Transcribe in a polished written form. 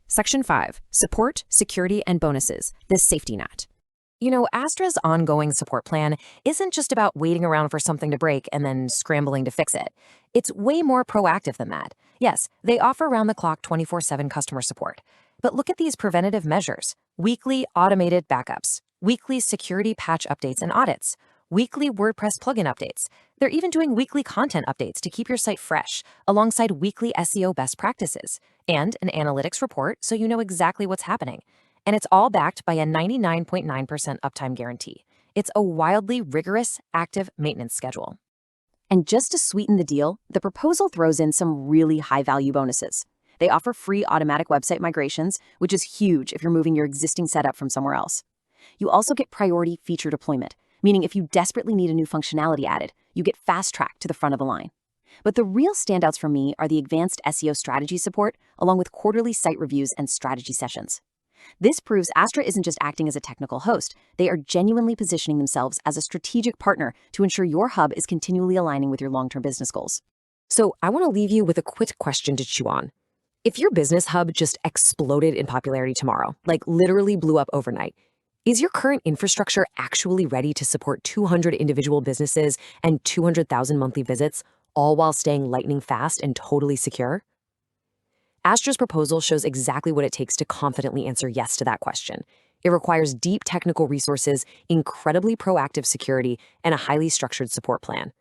Section 5, Support, Security, and Bonuses, the safety net. Astra's ongoing support plan isn't just about waiting around for something to break and then scrambling to fix it. It's way more proactive than that. Yes, they offer round-the-clock 24/7 customer support. But look at these preventative measures. Weekly automated backups, weekly security patch updates and audits, weekly WordPress plugin updates. They're even doing weekly content updates to keep your site fresh, alongside weekly SEO best practices, and an analytics report so you know exactly what's happening. And it's all backed by a 99.9% uptime guarantee. It's a wildly rigorous, active maintenance schedule. And just to sweeten the deal, the proposal throws in some really high-value bonuses. They offer free automatic website migrations, which is huge if you're moving your existing setup from somewhere else. You also get priority feature deployment, meaning if you desperately need a new functionality added, you get fast-tracked to the front of the line. But the real standouts for me are the advanced SEO strategy support, along with quarterly site reviews and strategy sessions. This proves Astra isn't just acting as a technical host. They are genuinely positioning themselves as a strategic partner to ensure your hub is continually aligning with your long-term business goals. So I want to leave you with a quick question to chew on. If your business hub just exploded in popularity tomorrow, like literally blew up overnight, is your current infrastructure actually ready to support 200 individual businesses and 200,000 monthly visits, all while staying lightning fast and totally secure? Astra's proposal shows exactly what it takes to confidently answer yes to that question. It requires deep technical resources, incredibly proactive security, and a highly structured support plan.